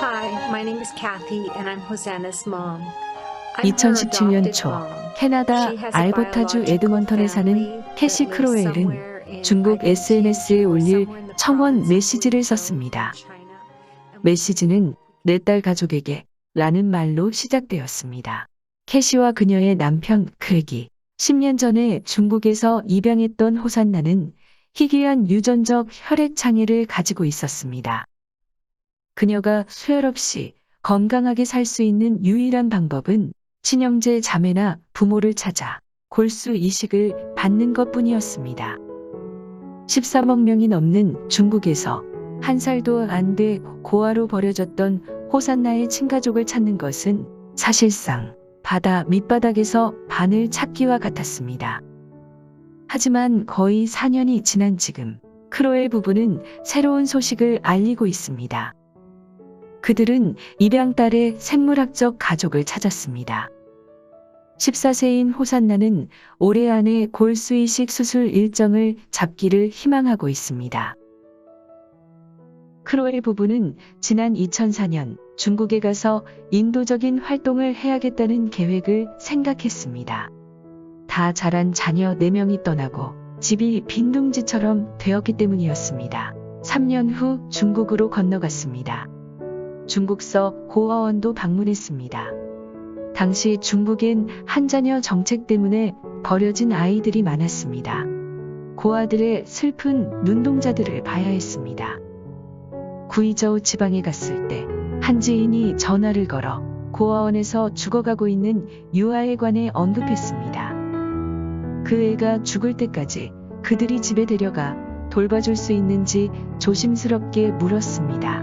Hi, my name is Kathy and I'm Hosanna's mom. I'm her 2017년 adopted 초 mom. 캐나다 She has a 알버타주 biological 에드먼턴에 사는 family 캐시 that lives somewhere 크로웰은 in 중국 either SNS에 Tianjin or 올릴 somewhere in the 청원 province of 메시지를 Guizhou in 썼습니다. China. And we 메시지는 내 딸 가족에게 라는 말로 시작되었습니다. 캐시와 그녀의 남편 크랙이 10년 전에 중국에서 입양했던 호산나는 희귀한 유전적 혈액 장애를 가지고 있었습니다. 그녀가 수혈 없이 건강하게 살 수 있는 유일한 방법은 친형제 자매나 부모를 찾아 골수 이식을 받는 것뿐이었습니다. 13억 명이 넘는 중국에서 한 살도 안 돼 고아로 버려졌던 호산나의 친가족을 찾는 것은 사실상 바다 밑바닥에서 바늘 찾기와 같았습니다. 하지만 거의 4년이 지난 지금 크로엘 부부는 새로운 소식을 알리고 있습니다. 그들은 입양딸의 생물학적 가족을 찾았습니다. 14세인 호산나는 올해 안에 골수이식 수술 일정을 잡기를 희망하고 있습니다. 크로엘 부부는 지난 2004년 중국에 가서 인도적인 활동을 해야겠다는 계획을 생각했습니다. 다 자란 자녀 4명이 떠나고 집이 빈둥지처럼 되었기 때문이었습니다. 3년 후 중국으로 건너갔습니다. 중국서 고아원도 방문했습니다. 당시 중국엔 한자녀 정책 때문에 버려진 아이들이 많았습니다. 고아들의 슬픈 눈동자들을 봐야 했습니다. 구이저우 지방에 갔을 때 한 지인이 전화를 걸어 고아원에서 죽어가고 있는 유아에 관해 언급했습니다. 그 애가 죽을 때까지 그들이 집에 데려가 돌봐줄 수 있는지 조심스럽게 물었습니다.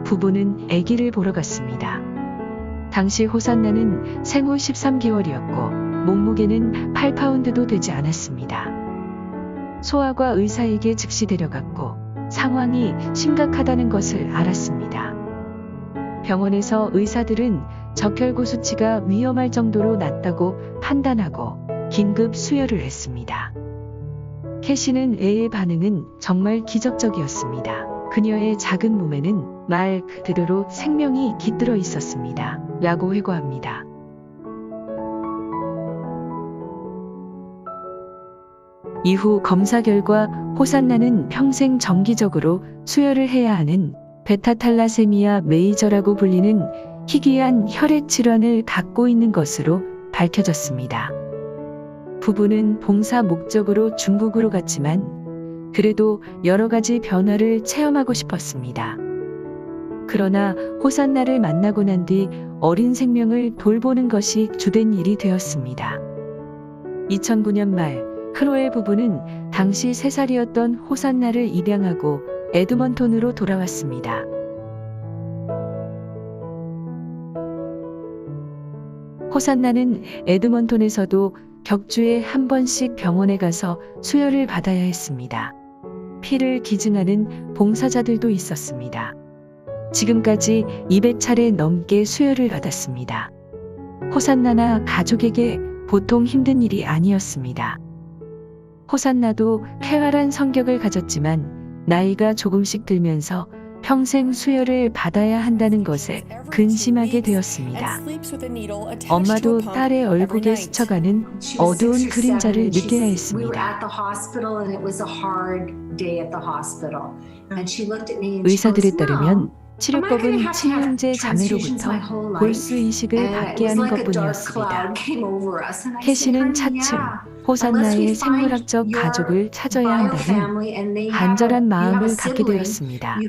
부부는 아기를 보러 갔습니다. 당시 호산나는 생후 13개월이었고 몸무게는 8파운드도 되지 않았습니다. 소아과 의사에게 즉시 데려갔고 상황이 심각하다는 것을 알았습니다. 병원에서 의사들은 적혈구 수치가 위험할 정도로 낮다고 판단하고 긴급 수혈을 했습니다. 캐시는 애의 반응은 정말 기적적이었습니다. 그녀의 작은 몸에는 말 그대로 생명이 깃들어 있었습니다. 라고 회고합니다. 이후 검사 결과 호산나는 평생 정기적으로 수혈을 해야 하는 베타탈라세미아 메이저라고 불리는 희귀한 혈액 질환을 갖고 있는 것으로 밝혀졌습니다. 부부는 봉사 목적으로 중국으로 갔지만 그래도 여러 가지 변화를 체험하고 싶었습니다. 그러나 호산나를 만나고 난 뒤 어린 생명을 돌보는 것이 주된 일이 되었습니다. 2009년 말 크로엘 부부는 당시 3살이었던 호산나를 입양하고 에드먼톤으로 돌아왔습니다. 호산나는 에드먼톤에서도 격주에 한 번씩 병원에 가서 수혈을 받아야 했습니다. 피를 기증하는 봉사자들도 있었습니다. 지금까지 200차례 넘게 수혈을 받았습니다. 호산나나 가족에게 보통 힘든 일이 아니었습니다. 호산나도 쾌활한 성격을 가졌지만 나이가 조금씩 들면서 평생 수혈을 받아야 한다는 것에 근심하게 되었습니다. 엄마도 딸의 얼굴에 스쳐가는 어두운 그림자를 느껴야 했습니다. 의사들에 따르면 치료법은 친형제 자매로부터 골수 이식을 받게 하는 것뿐이었습니다. 캐시는 차츰 호산나의 생물학적 가족을 찾아야 한다는 간절한 마음을 갖게 되었습니다.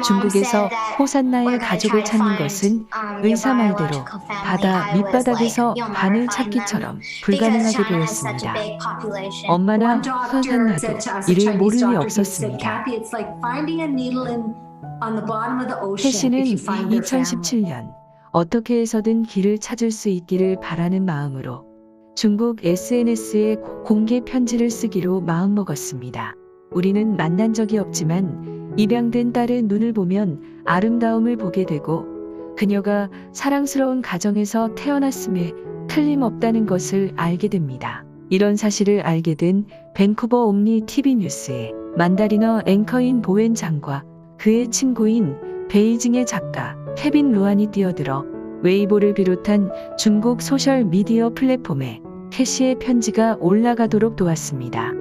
중국에서 호산나의 가족을 찾는 것은 의사 말대로 바다 밑바닥에서 바늘 찾기처럼 불가능하게 보였습니다. 엄마나 호산나도 이를 모를 리 없었습니다. 캐시는 2017년 어떻게 해서든 길을 찾을 수 있기를 바라는 마음으로 중국 SNS에 공개 편지를 쓰기로 마음먹었습니다. 우리는 만난 적이 없지만 입양된 딸의 눈을 보면 아름다움을 보게 되고 그녀가 사랑스러운 가정에서 태어났음에 틀림없다는 것을 알게 됩니다. 이런 사실을 알게 된 밴쿠버 옴니 TV 뉴스의 만다리너 앵커인 보웬 장과 그의 친구인 베이징의 작가 케빈 루안이 뛰어들어 웨이보를 비롯한 중국 소셜 미디어 플랫폼에 캐시의 편지가 올라가도록 도왔습니다.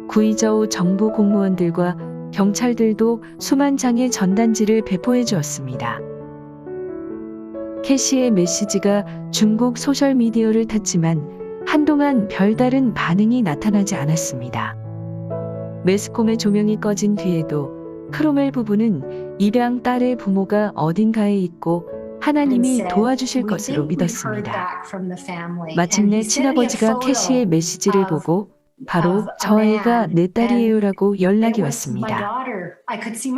구이저우 정부 공무원들과 경찰들도 수만 장의 전단지를 배포해 주었습니다. 캐시의 메시지가 중국 소셜미디어를 탔지만 한동안 별다른 반응이 나타나지 않았습니다. 매스컴의 조명이 꺼진 뒤에도 크로멜 부부는 입양 딸의 부모가 어딘가에 있고 하나님이 도와주실 것으로 믿었습니다. 마침내 친아버지가 캐시의 메시지를 보고 바로 저 애가 내 딸이에요라고 연락이 왔습니다.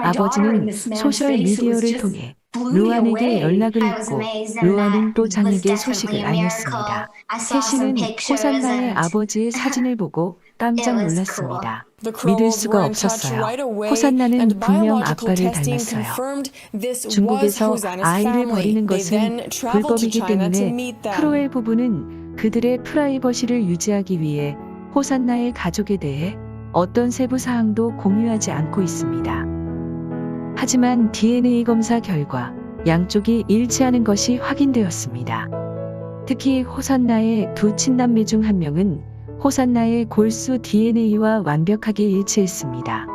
아버지는 소셜미디어를 통해 루안에게 연락을 했고 루안은 또 장에게 소식을 알렸습니다. 캐시는 호산나의 아버지의 사진을 보고 깜짝 놀랐습니다. 믿을 수가 없었어요. 호산나는 분명 아빠를 닮았어요. 중국에서 아이를 버리는 것은 불법이기 때문에 크로엘 부부는 그들의 프라이버시를 유지하기 위해 호산나의 가족에 대해 어떤 세부 사항도 공유하지 않고 있습니다. 하지만 DNA 검사 결과 양쪽이 일치하는 것이 확인되었습니다. 특히 호산나의 두 친남매 중 한 명은 호산나의 골수 DNA와 완벽하게 일치했습니다.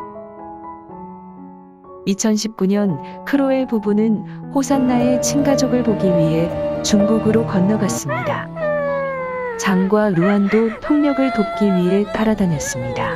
2019년 크로엘 부부는 호산나의 친가족을 보기 위해 중국으로 건너갔습니다. 장과 루안도 폭력을 돕기 위해 따라다녔습니다.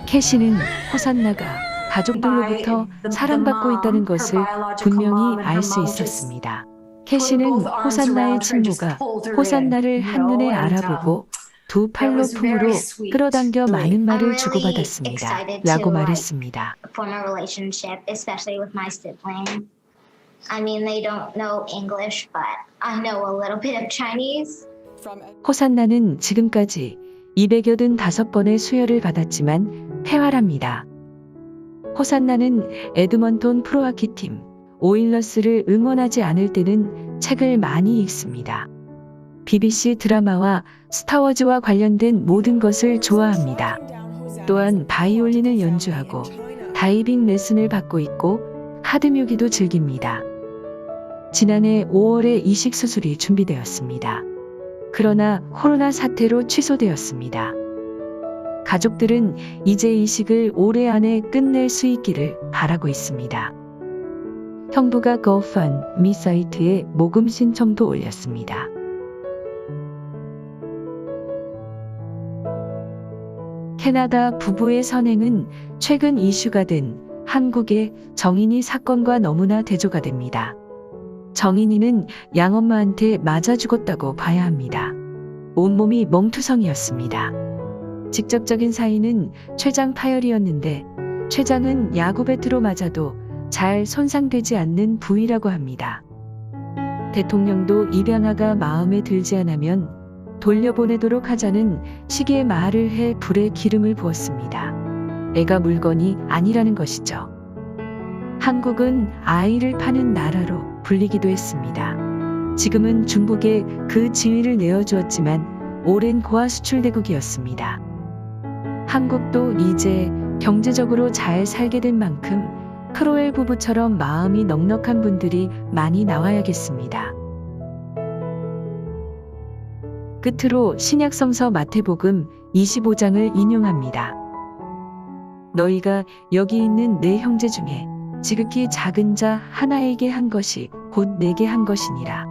캐시는 호산나가 가족들로부터 사랑받고 있다는 것을 분명히 알 수 있었습니다. 캐시는 호산나의 친모가 호산나를 한눈에 알아보고 두 팔로 품으로 끌어당겨 많은 말을 주고받았습니다. 라고 말했습니다. 호산나는 지금까지 285번의 수혈을 받았지만 폐활합니다. 호산나는 에드먼톤 프로하키팀 오일러스를 응원하지 않을 때는 책을 많이 읽습니다. BBC 드라마와 스타워즈와 관련된 모든 것을 좋아합니다. 또한 바이올린을 연주하고 다이빙 레슨을 받고 있고 하드묘기도 즐깁니다. 지난해 5월에 이식 수술이 준비되었습니다. 그러나 코로나 사태로 취소되었습니다. 가족들은 이제 이식을 올해 안에 끝낼 수 있기를 바라고 있습니다. 형부가 GoFundMe 사이트에 모금 신청도 올렸습니다. 캐나다 부부의 선행은 최근 이슈가 된 한국의 정인이 사건과 너무나 대조가 됩니다. 정인이는 양엄마한테 맞아 죽었다고 봐야 합니다. 온몸이 멍투성이었습니다. 직접적인 사인은 췌장 파열이었는데 췌장은 야구 배트로 맞아도 잘 손상되지 않는 부위라고 합니다. 대통령도 입양아가 마음에 들지 않으면 돌려보내도록 하자는 식의 말을 해 불에 기름을 부었습니다. 애가 물건이 아니라는 것이죠. 한국은 아이를 파는 나라로 불리기도 했습니다. 지금은 중국에 그 지위를 내어주었지만 오랜 고아 수출대국이었습니다. 한국도 이제 경제적으로 잘 살게 된 만큼 크로엘 부부처럼 마음이 넉넉한 분들이 많이 나와야겠습니다. 끝으로 신약성서 마태복음 25장을 인용합니다. 너희가 여기 있는 내 형제 중에 지극히 작은 자 하나에게 한 것이 곧 내게 한 것이니라.